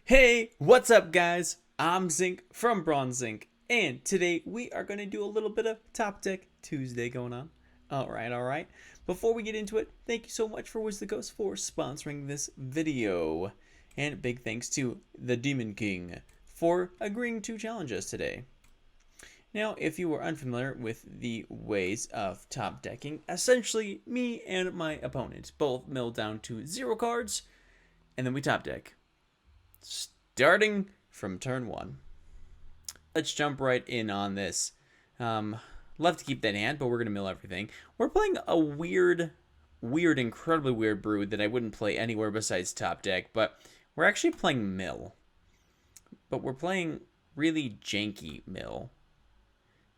Hey, what's up, guys? I'm Zinc from Bronze Zinc, and today we are going to do a little bit of Top Deck Tuesday going on. Alright. Before we get into it, thank you so much for Wiz the Ghost for sponsoring this video. And big thanks to the Demon King for agreeing to challenge us today. Now, if you are unfamiliar with the ways of top decking, essentially me and my opponent both mill down to 0 cards, and then we top deck. Starting from turn 1. Let's jump right in on this. Love to keep that hand, but we're going to mill everything. We're playing a weird, incredibly weird brood that I wouldn't play anywhere besides top deck, but we're actually playing mill. But we're playing really janky mill.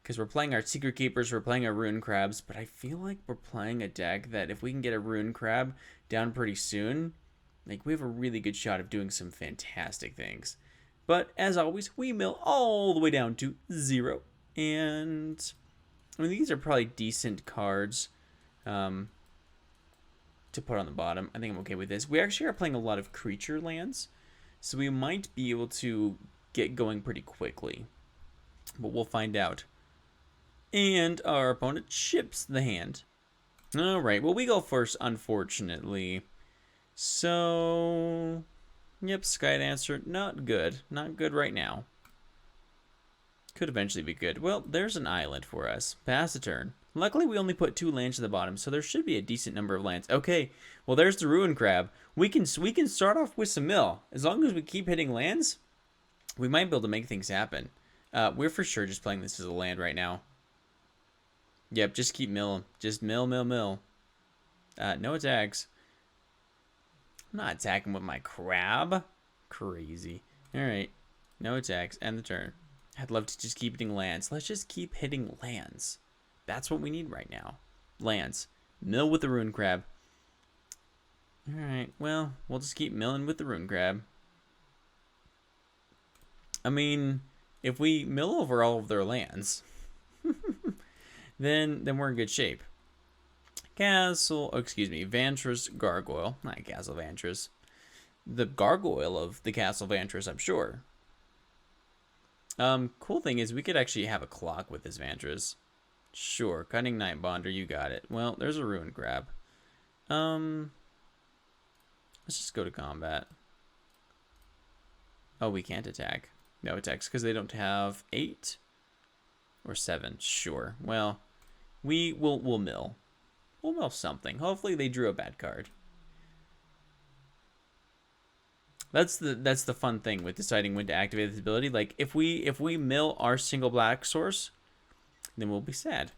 Because we're playing our Secret Keepers, we're playing our Rune Crabs, but I feel like we're playing a deck that if we can get a Rune Crab down pretty soon, like, we have a really good shot of doing some fantastic things. But, as always, we mill all the way down to 0. And, I mean, these are probably decent cards to put on the bottom. I think I'm okay with this. We actually are playing a lot of creature lands, so we might be able to get going pretty quickly. But we'll find out. And our opponent chips the hand. Alright, well, we go first, unfortunately. So, yep, Scute answer, not good. Not good right now. Could eventually be good. Well, there's an island for us. Pass the turn. Luckily, we only put 2 lands at the bottom, so there should be a decent number of lands. Okay, well, there's the Ruin Crab. We can start off with some mill. As long as we keep hitting lands, we might be able to make things happen. We're for sure just playing this as a land right now. Yep, just keep milling. Just mill. No attacks. I'm not attacking with my crab. Crazy. Alright. No attacks. End the turn. I'd love to just keep hitting lands. Let's just keep hitting lands. That's what we need right now. Lands. Mill with the Rune Crab. Alright, well, we'll just keep milling with the Rune Crab. I mean, if we mill over all of their lands, then we're in good shape. Vantress Gargoyle. Not Castle Vantress. The gargoyle of the Castle Vantress, I'm sure. Cool thing is we could actually have a clock with this Vantress. Sure, Cunning Night Bonder, you got it. Well, there's a Ruin Crab. Let's just go to combat. Oh, we can't attack. No attacks because they don't have 8 or 7. Sure. Well, we'll mill. We'll mill something. Hopefully they drew a bad card. That's the fun thing with deciding when to activate this ability. Like, if we mill our single black source, then we'll be sad.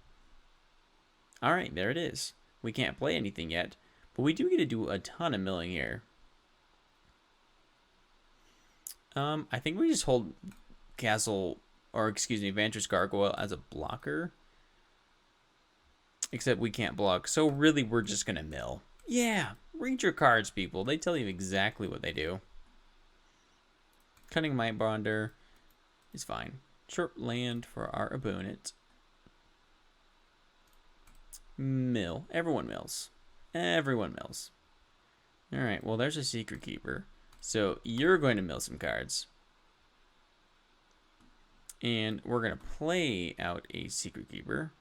Alright, there it is. We can't play anything yet, but we do get to do a ton of milling here. I think we just hold Vantress Gargoyle as a blocker. Except we can't block, so really we're just gonna mill. Yeah, read your cards, people. They tell you exactly what they do. Cunning Might Bonder is fine. Short land for our opponent. Mill. Everyone mills. Everyone mills. Alright, well, there's a Secret Keeper. So you're going to mill some cards. And we're going to play out a Secret Keeper.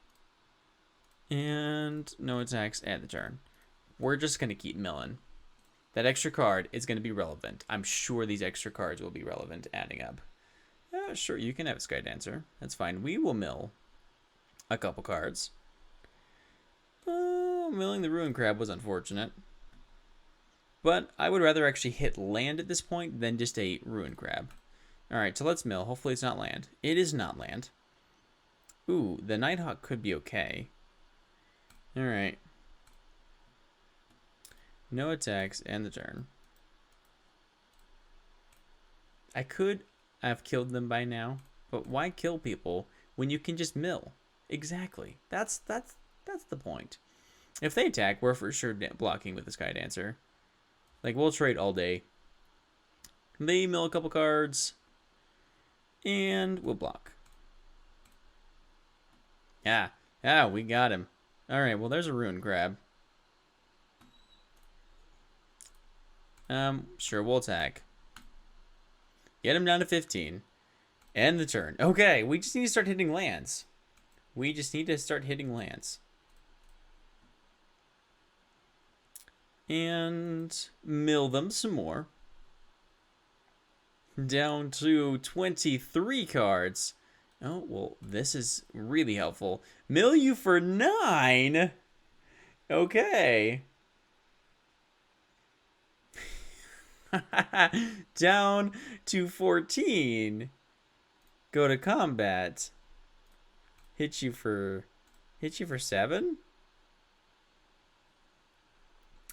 And no attacks at the turn. We're just going to keep milling. That extra card is going to be relevant. I'm sure these extra cards will be relevant adding up. Sure, you can have a Sky Dancer. That's fine. We will mill a couple cards. Milling the Ruin Crab was unfortunate. But I would rather actually hit land at this point than just a Ruin Crab. Alright, so let's mill. Hopefully it's not land. It is not land. Ooh, the Nighthawk could be okay. Alright. No attacks, and the turn. I could have killed them by now, but why kill people when you can just mill? Exactly. That's the point. If they attack, we're for sure blocking with the Sky Dancer. Like, we'll trade all day. They mill a couple cards, and we'll block. Yeah, we got him. Alright, well, there's a Ruin Crab. Sure, we'll attack. Get him down to 15. End the turn. Okay, we just need to start hitting lands. We just need to start hitting lands. And mill them some more. Down to 23 cards. Oh, well, this is really helpful. Mill you for 9? Okay. Down to 14. Go to combat. Hit you for 7?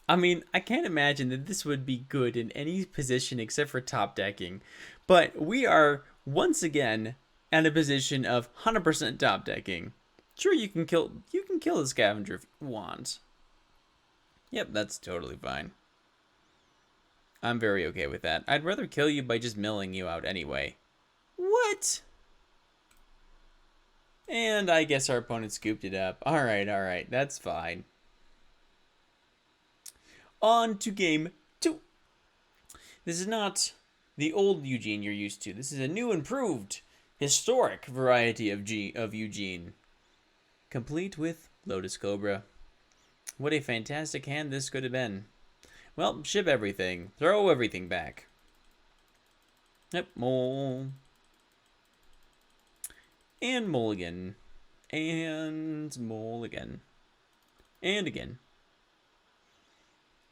I mean, I can't imagine that this would be good in any position except for top decking. But we are once again at a position of 100% top decking. Sure, you can kill the scavenger if you want. Yep, that's totally fine. I'm very okay with that. I'd rather kill you by just milling you out anyway. What? And I guess our opponent scooped it up. Alright, that's fine. On to game 2. This is not the old Eugene you're used to. This is a new, improved, historic variety of Eugene. Complete with Lotus Cobra. What a fantastic hand this could have been. Well, ship everything. Throw everything back. Yep, mole. And mulligan. And mulligan. And again.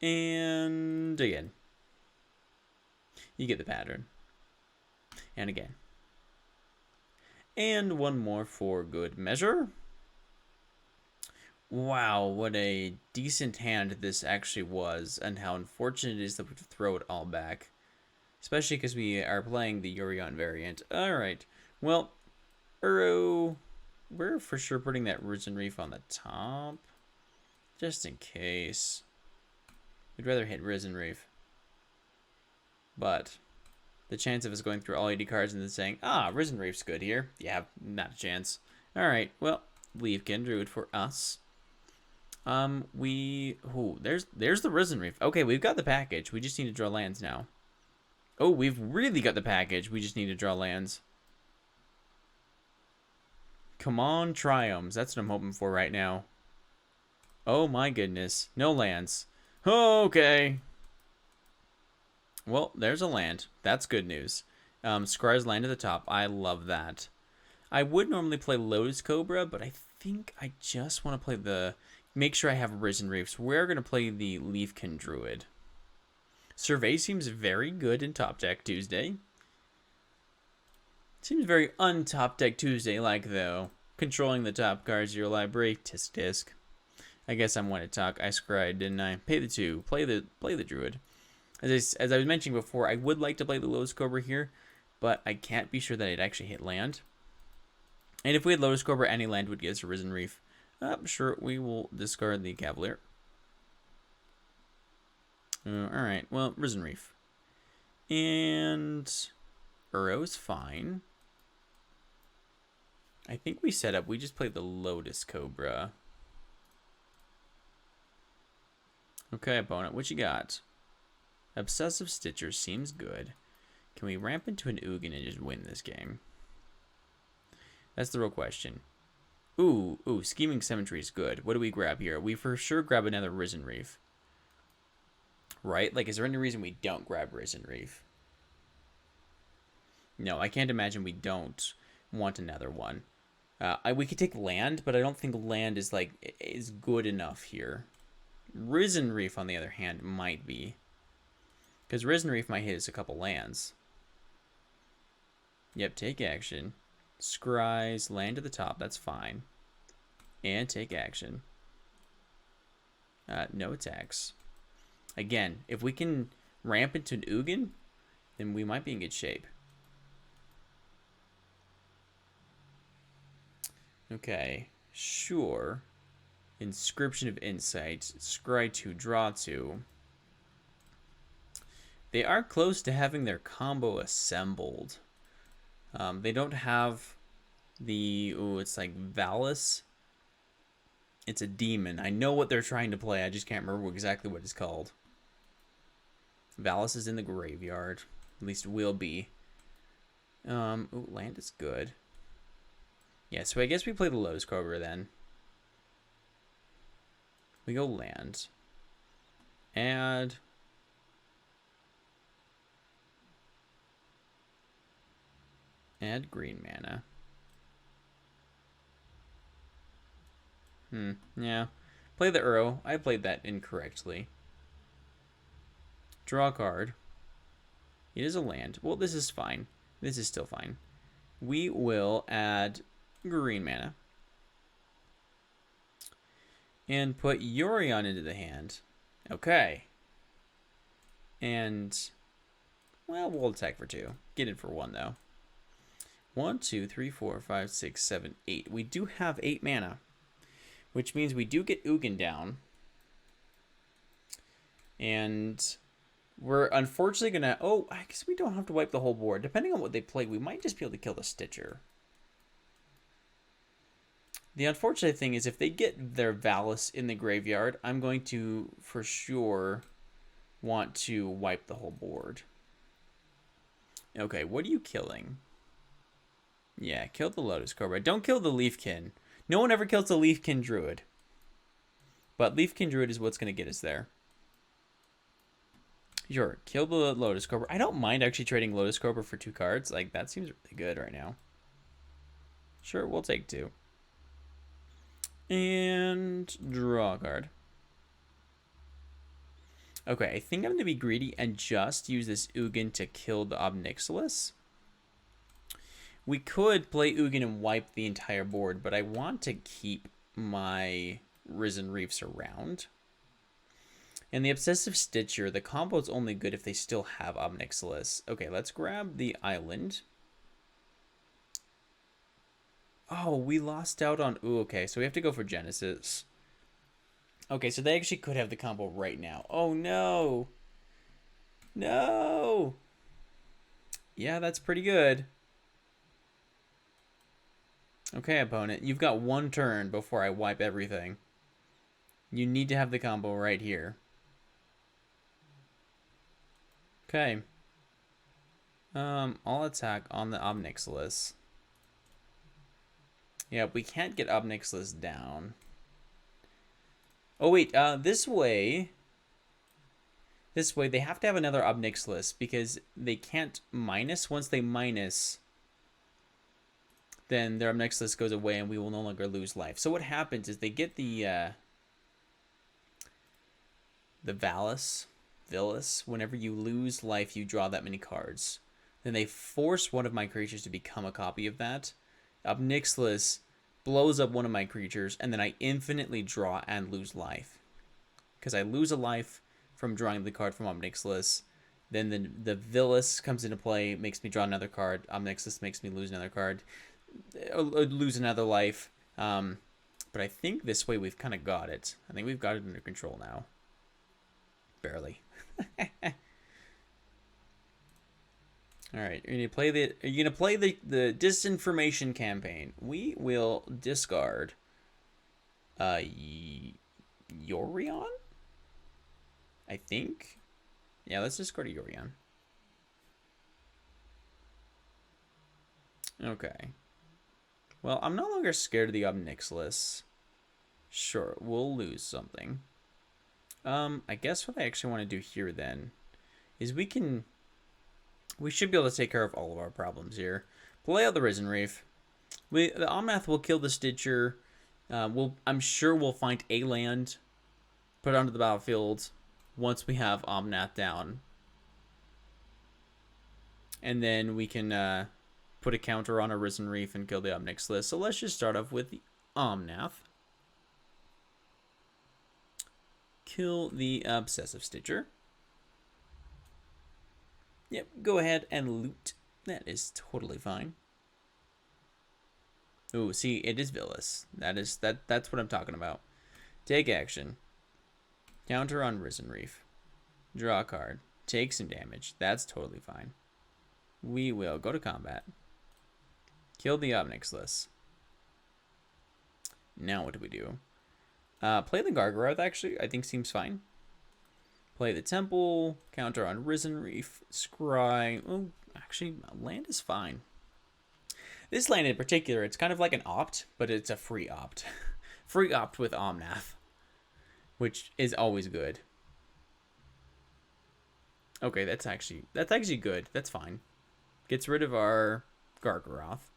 And again. You get the pattern. And again. And one more for good measure. Wow, what a decent hand this actually was, and how unfortunate it is that we have to throw it all back. Especially because we are playing the Yorion variant. Alright, well, Uro, we're for sure putting that Risen Reef on the top. Just in case. We'd rather hit Risen Reef. But the chance of us going through all 80 cards and then saying, Risen Reef's good here. Yeah, not a chance. Alright, well, leave Kindred for us. There's the Risen Reef. Okay, we've got the package. We just need to draw lands now. Oh, we've really got the package. We just need to draw lands. Come on, Triomes. That's what I'm hoping for right now. Oh my goodness. No lands. Okay. Well, there's a land. That's good news. Scry's land at the top. I love that. I would normally play Lotus Cobra, but I think I just want to play the... Make sure I have Risen Reefs. We're going to play the Leafkin Druid. Survey seems very good in Top Deck Tuesday. Seems very un-Top Deck Tuesday-like, though. Controlling the top cards of your library. Tisk tisk. I guess I'm one to talk. I scried, didn't I? Pay the 2. Play the Druid. As I was mentioning before, I would like to play the Lotus Cobra here, but I can't be sure that I'd actually hit land. And if we had Lotus Cobra, any land would get us a Risen Reef. I'm sure we will discard the Cavalier. Alright, well, Risen Reef. And Uro's fine. I think we set up, we just played the Lotus Cobra. Okay, opponent, what you got? Obsessive Stitcher seems good. Can we ramp into an Ugin and just win this game? That's the real question. Ooh, Scheming Symmetry is good. What do we grab here? We for sure grab another Risen Reef. Right? Like, is there any reason we don't grab Risen Reef? No, I can't imagine we don't want another one. We could take land, but I don't think land is good enough here. Risen Reef, on the other hand, might be. Because Risen Reef might hit us a couple lands. Yep, take action. Scries, land to the top, that's fine. And take action. No attacks. Again, if we can ramp into an Ugin, then we might be in good shape. Okay, sure. Inscription of Insight, scry 2, draw 2. They are close to having their combo assembled. They don't have the... Ooh, it's like Valis. It's a demon. I know what they're trying to play. I just can't remember exactly what it's called. Valis is in the graveyard. At least will be. Ooh, land is good. Yeah, so I guess we play the Lotus Cobra then. We go land. Add. Add green mana. Yeah. Play the Uro. I played that incorrectly. Draw a card. It is a land. Well, this is fine. This is still fine. We will add green mana. And put Yorion into the hand. Okay. And, well, we'll attack for 2. Get it for 1, though. 1, 2, 3, 4, 5, 6, 7, 8. We do have 8 mana, which means we do get Ugin down. And we're unfortunately going to... Oh, I guess we don't have to wipe the whole board. Depending on what they play, we might just be able to kill the Stitcher. The unfortunate thing is if they get their Valis in the graveyard, I'm going to, for sure, want to wipe the whole board. Okay, what are you killing? Yeah, kill the Lotus Cobra. Don't kill the Leafkin. No one ever kills the Leafkin Druid. But Leafkin Druid is what's going to get us there. Sure, kill the Lotus Cobra. I don't mind actually trading Lotus Cobra for 2 cards. Like, that seems really good right now. Sure, we'll take 2. And draw a card. Okay, I think I'm going to be greedy and just use this Ugin to kill the Obnixilis. We could play Ugin and wipe the entire board, but I want to keep my Risen Reefs around. And the Obsessive Stitcher, the combo is only good if they still have Obnixilis. Okay, let's grab the island. Oh, we lost out on... Ooh, okay, so we have to go for Genesis. Okay, so they actually could have the combo right now. Oh, no. No. Yeah, that's pretty good. Okay, opponent, you've got 1 turn before I wipe everything. You need to have the combo right here. Okay. I'll attack on the Obnixilis. Yeah, we can't get Obnixilis down. Oh, wait, this way they have to have another Obnixilis because they can't minus. Once they minus, then their Obnixilis goes away and we will no longer lose life. So what happens is they get the Valis. Whenever you lose life, you draw that many cards. Then they force one of my creatures to become a copy of that. Obnixilis blows up one of my creatures, and then I infinitely draw and lose life. Because I lose a life from drawing the card from Obnixilis. Then the Vilis comes into play, makes me draw another card. Obnixilis makes me lose another card. Lose another life. But I think this way we've kind of got it. I think we've got it under control now. Barely. All right, are you gonna play the disinformation campaign? We will discard Yorion? I think. Yeah, let's discard a Yorion. Okay. Well, I'm no longer scared of the Obnixilis. Sure, we'll lose something. I guess what I actually want to do here then is we should be able to take care of all of our problems here. Play out the Risen Reef. The Omnath will kill the Stitcher. I'm sure we'll find a land, put it onto the battlefield once we have Omnath down. And then we can put a counter on a Risen Reef and kill the Obnixilis. So let's just start off with the Omnath. Kill the Obsessive Stitcher. Yep, go ahead and loot. That is totally fine. Ooh, see, it is Vilis. That's what I'm talking about. Take action. Counter on Risen Reef. Draw a card. Take some damage. That's totally fine. We will go to combat. Kill the Obnixilis. Now what do we do? Play the Gargaroth, actually, I think seems fine. Play the Temple, counter on Risen Reef, Scry. Oh, actually, land is fine. This land in particular, it's kind of like an opt, but it's a free opt. Free opt with Omnath, which is always good. Okay, that's actually good. That's fine. Gets rid of our Gargaroth.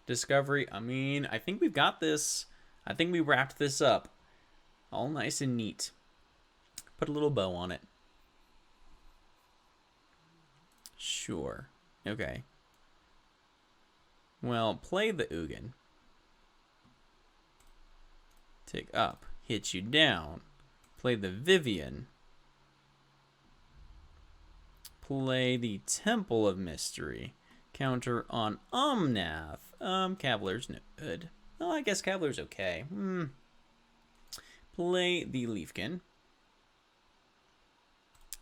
Discovery. I mean, I think we've got this. I think we wrapped this up. All nice and neat. Put a little bow on it. Sure. Okay. Well, play the Ugin. Take up. Hit you down. Play the Vivian. Play the Temple of Mystery. Counter on Omnath. Cavalier's no good. Well, I guess Cavalier's okay. Play the Leafkin.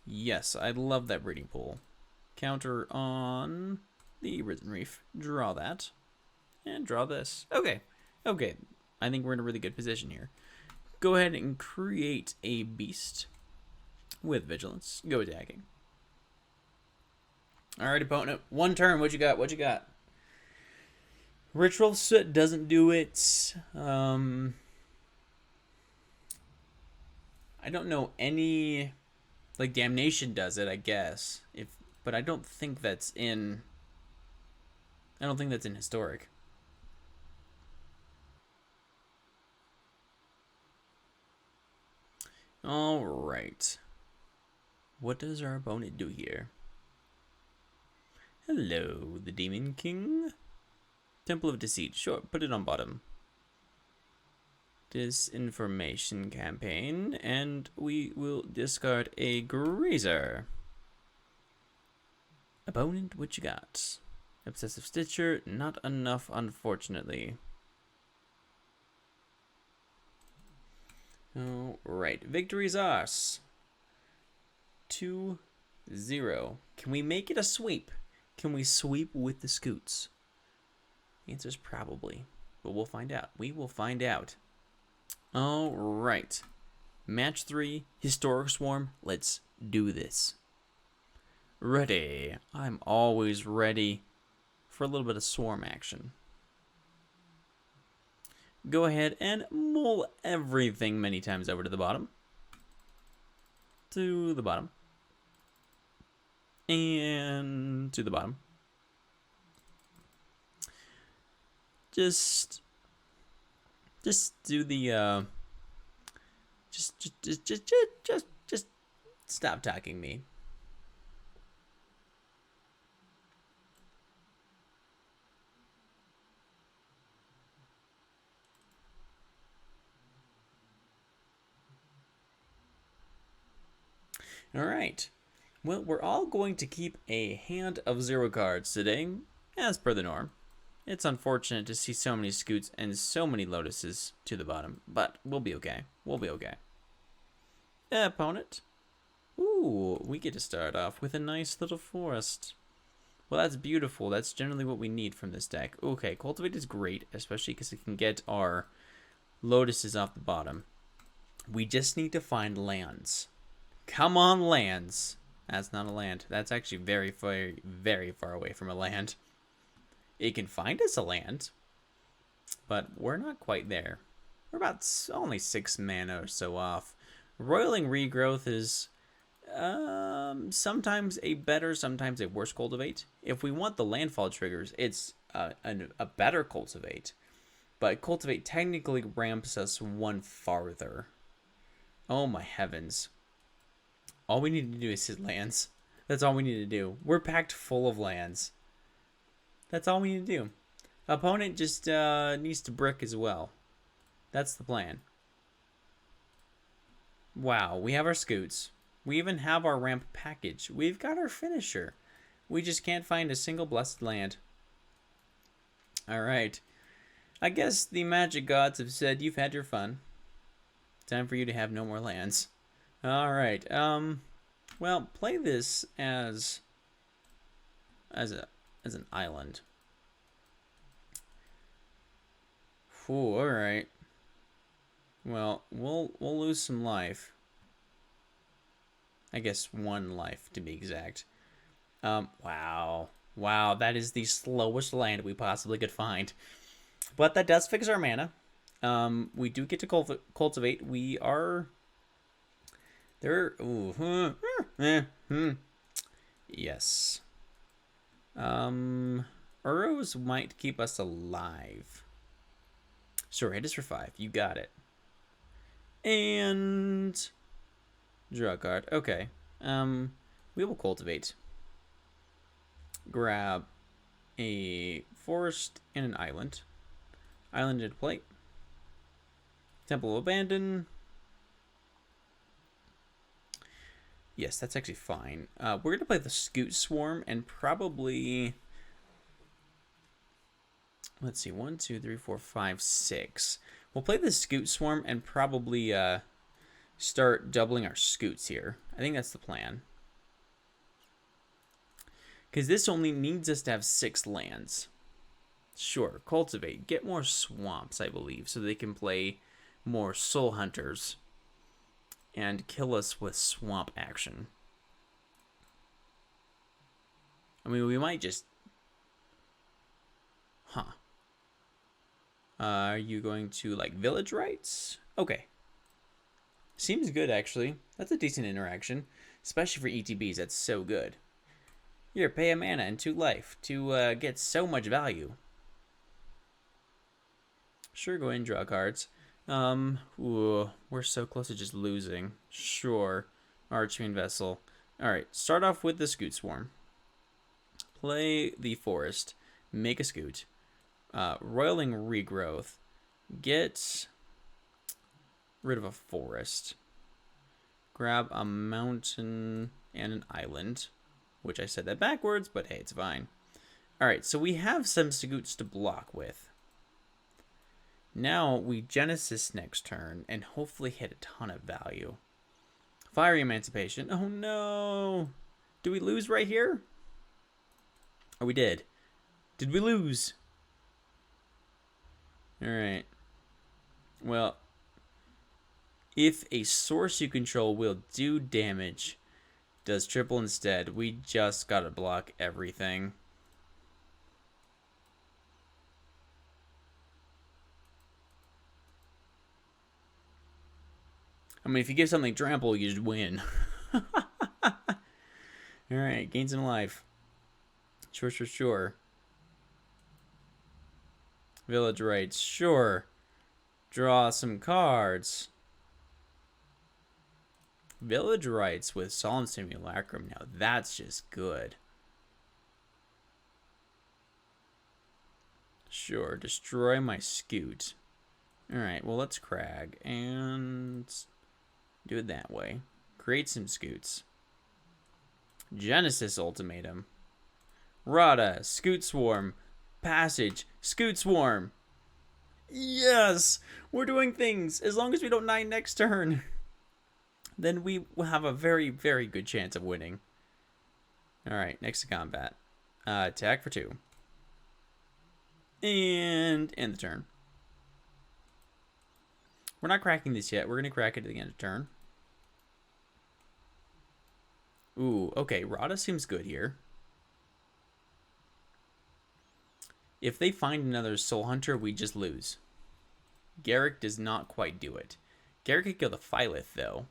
Yes, I love that breeding pool. Counter on the Risen Reef. Draw that. And draw this. Okay. Okay. I think we're in a really good position here. Go ahead and create a beast with vigilance. Go attacking. Alright, opponent. One turn. What you got? What you got? Ritual Soot doesn't do it. I don't know any... Like, Damnation does it, I guess. But I don't think that's in... I don't think that's in Historic. Alright. What does our opponent do here? Hello, the Demon King. Temple of Deceit. Sure, put it on bottom. Disinformation campaign. And we will discard a Grazer. Opponent, what you got? Obsessive Stitcher. Not enough, unfortunately. Alright, victory's ours. 2-0. Can we make it a sweep? Can we sweep with the Scutes? The answer's probably. But we'll find out. We will find out. Alright. Match 3, Historic Swarm. Let's do this. Ready. I'm always ready for a little bit of swarm action. Go ahead and mull everything many times over to the bottom. To the bottom. And to the bottom. Just do the just stop talking me. All right. Well, we're all going to keep a hand of 0 cards today, as per the norm. It's unfortunate to see so many Scutes and so many Lotuses to the bottom, but we'll be okay. We'll be okay. Opponent. Ooh, we get to start off with a nice little forest. Well, that's beautiful. That's generally what we need from this deck. Okay, Cultivate is great, especially because it can get our Lotuses off the bottom. We just need to find lands. Come on, lands. That's not a land. That's actually very far away from a land. It can find us a land, but we're not quite there. We're about only 6 mana or so off. Roiling Regrowth is sometimes a better, sometimes a worse Cultivate. If we want the landfall triggers, it's a better Cultivate. But Cultivate technically ramps us 1 farther. Oh my heavens. All we need to do is hit lands. That's all we need to do. We're packed full of lands. That's all we need to do. Opponent just needs to brick as well. That's the plan. Wow, we have our Scutes. We even have our ramp package. We've got our finisher. We just can't find a single blessed land. Alright. I guess the magic gods have said you've had your fun. Time for you to have no more lands. Alright, well, play this as an island. Ooh, alright. Well, we'll lose some life. I guess 1 life to be exact. Wow. Wow, that is the slowest land we possibly could find. But that does fix our mana. We do get to cultivate. We are there. Ooh, yes. Urros might keep us alive. Sure, hit us for 5. You got it. And draw a card. Okay. We will cultivate. Grab a forest and an island. Island into plate. Temple of Abandon. Yes, that's actually fine. We're going to play the Scute Swarm and probably... Let's see, 1, 2, 3, 4, 5, 6. We'll play the Scute Swarm and probably start doubling our Scutes here. I think that's the plan. Because this only needs us to have 6 lands. Sure, cultivate. Get more swamps, I believe, so they can play more Soul Hunters and kill us with swamp action. I mean, we might just... Huh. Are you going to, like, village rights? Okay. Seems good, actually. That's a decent interaction. Especially for ETBs, that's so good. Here, pay a mana and 2 life to get so much value. Sure, go ahead and draw cards. Ooh, we're so close to just losing. Sure. Archfiend Vessel. Alright, start off with the Scute Swarm. Play the Forest. Make a Scute. Roiling Regrowth. Get rid of a forest. Grab a mountain and an island. Which I said that backwards, but hey, it's fine. Alright, so we have some Scutes to block with. Now we Genesis next turn and hopefully hit a ton of value. Fiery Emancipation. Oh no! Did we lose right here? Oh, we did. Did we lose? Alright. Well, if a source you control will do damage, does triple instead, we just gotta block everything. I mean, if you give something trample, you just win. Alright, gain some life. Sure. Village rights, sure. Draw some cards. Village rights with Solemn Simulacrum. Now that's just good. Sure, destroy my Scute. Alright, well, let's crag and do it that way. Create some Scutes. Genesis Ultimatum. Rada, Scute Swarm. Passage, Scute Swarm. Yes! We're doing things. As long as we don't 9 next turn, then we will have a very, very good chance of winning. Alright, next to combat. Attack for 2. And end the turn. We're not cracking this yet. We're going to crack it at the end of turn. Ooh, okay. Rada seems good here. If they find another Soul Hunter, we just lose. Garrick does not quite do it. Garrick could kill the Phylith, though.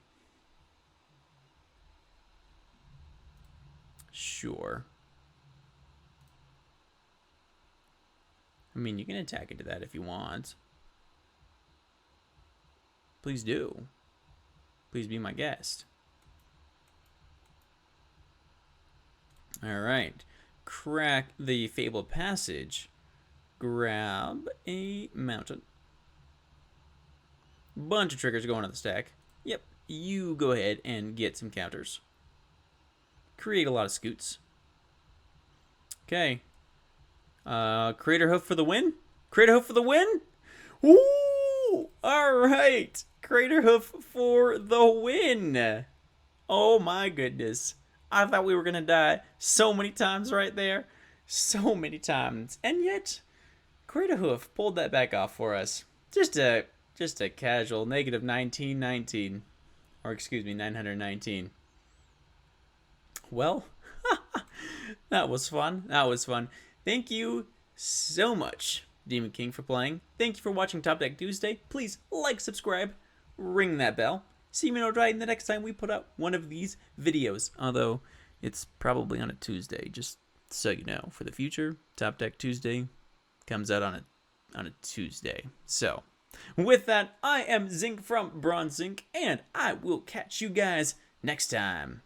Sure. I mean, you can attack into that if you want. Please do. Please be my guest. Alright. Crack the Fabled Passage. Grab a mountain. Bunch of triggers going on the stack. Yep, you go ahead and get some counters. Create a lot of Scutes. Okay. Crater Hoof for the win? Crater Hoof for the win? Woo! Alright. Crater Hoof for the win. Oh my goodness. I thought we were going to die so many times right there. So many times. And yet, Crater Hoof pulled that back off for us. Just a casual negative 1919. Or excuse me, 919. Well, That was fun. That was fun. Thank you so much, Demon King, for playing. Thank you for watching Top Deck Tuesday. Please like, subscribe, ring that bell. See me notified the next time we put out one of these videos. Although it's probably on a Tuesday, just so you know. For the future, Top Deck Tuesday comes out on a Tuesday. So, with that, I am Zinc from Bronze Zinc, and I will catch you guys next time.